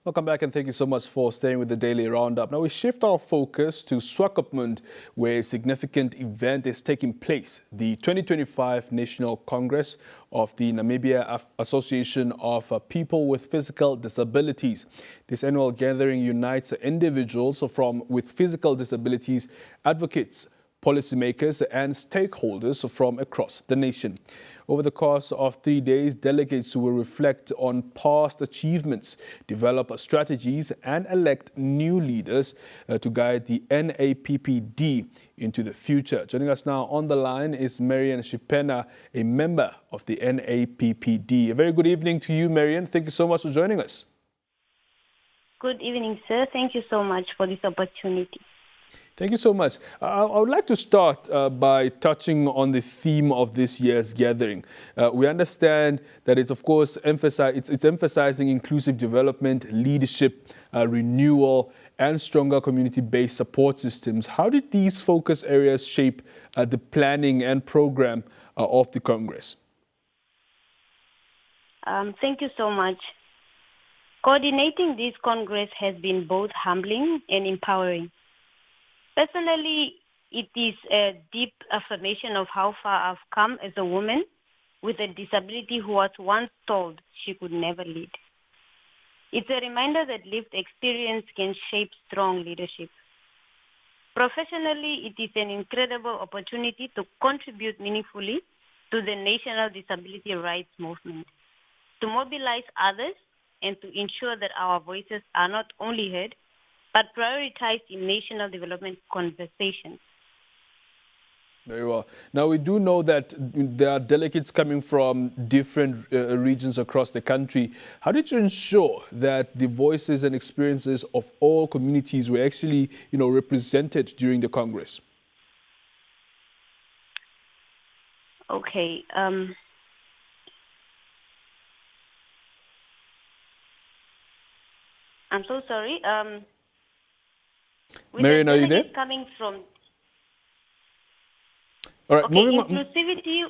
Welcome back and thank you so much for staying with the Daily Roundup. Now we shift our focus to Swakopmund, where a significant event is taking place, the 2025 National Congress of the Namibia Association of People with Physical Disabilities. This annual gathering unites individuals with physical disabilities, advocates, policymakers and stakeholders from across the nation. Over the course of 3 days, delegates will reflect on past achievements, develop strategies and elect new leaders to guide the NAPPD into the future. Joining us now on the line is Merian Shipena, a member of the NAPPD. A very good evening to you, Merian. Thank you so much for joining us. Good evening, sir. Thank you so much for this opportunity. Thank you so much. I would like to start by touching on the theme of this year's gathering. We understand that it's, of course, it's emphasizing inclusive development, leadership, renewal, and stronger community-based support systems. How did these focus areas shape the planning and program of the Congress? Thank you so much. Coordinating this Congress has been both humbling and empowering. Personally, it is a deep affirmation of how far I've come as a woman with a disability who was once told she could never lead. It's a reminder that lived experience can shape strong leadership. Professionally, it is an incredible opportunity to contribute meaningfully to the national disability rights movement, to mobilize others and to ensure that our voices are not only heard, but prioritized in national development conversations. Very well. Now, we do know that there are delegates coming from different regions across the country. How did you ensure that the voices and experiences of all communities were actually, represented during the Congress? Okay. I'm so sorry. Merian, are you there? Coming from... All right, okay, moving on. Inclusivity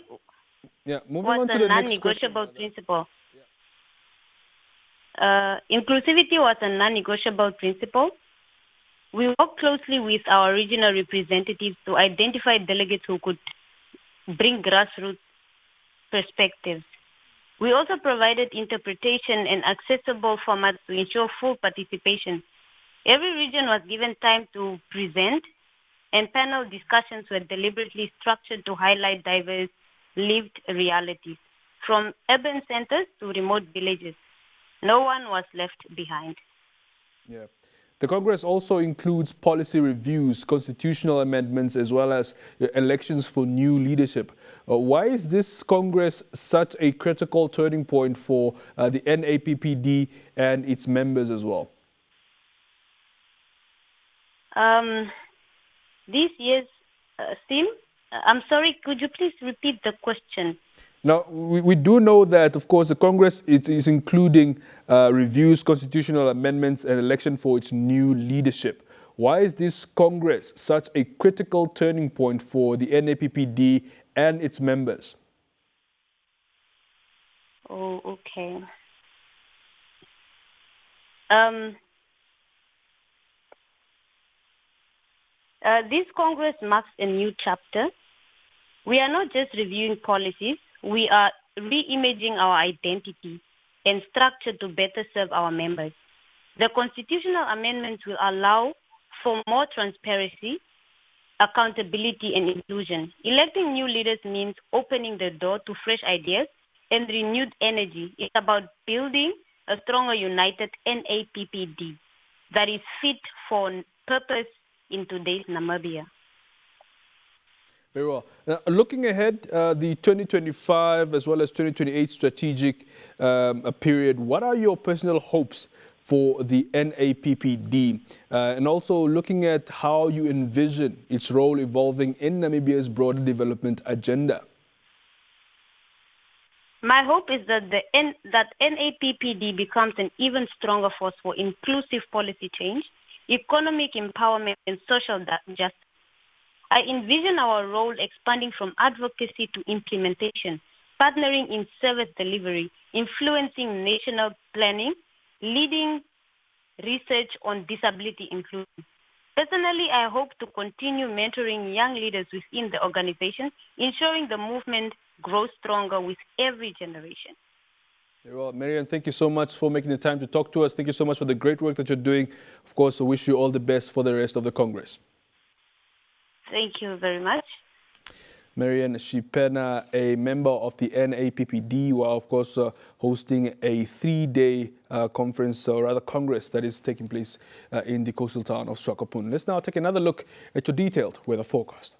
moving on to the next question. Non-negotiable principle. Inclusivity was a non-negotiable principle. We worked closely with our regional representatives to identify delegates who could bring grassroots perspectives. We also provided interpretation and accessible formats to ensure full participation. Every region was given time to present, and panel discussions were deliberately structured to highlight diverse lived realities, from urban centers to remote villages. No one was left behind. Yeah. The Congress also includes policy reviews, constitutional amendments, as well as elections for new leadership. Why is this Congress such a critical turning point for the NAPPD and its members as well? This year's theme, I'm sorry, could you please repeat the question? Now, we do know that, of course, the Congress is including reviews, constitutional amendments, and election for its new leadership. Why is this Congress such a critical turning point for the NAPPD and its members? Oh, okay. This Congress marks a new chapter. We are not just reviewing policies, we are re-imaging our identity and structure to better serve our members. The constitutional amendments will allow for more transparency, accountability, and inclusion. Electing new leaders means opening the door to fresh ideas and renewed energy. It's about building a stronger, united NAPPD that is fit for purpose in today's Namibia. Very well. Now, looking ahead, the 2025 as well as 2028 strategic period, what are your personal hopes for the NAPPD? And also looking at how you envision its role evolving in Namibia's broader development agenda. My hope is that that NAPPD becomes an even stronger force for inclusive policy change, economic empowerment, and social justice. I envision our role expanding from advocacy to implementation, partnering in service delivery, influencing national planning, leading research on disability inclusion. Personally, I hope to continue mentoring young leaders within the organization, ensuring the movement grows stronger with every generation. Well, Merian, thank you so much for making the time to talk to us. Thank you so much for the great work that you're doing. Of course, I wish you all the best for the rest of the Congress. Thank you very much. Merian Shipena, a member of the NAPPD, who are, of course, hosting a 3-day conference, or rather congress, that is taking place in the coastal town of Swakopmund. Let's now take another look at your detailed weather forecast.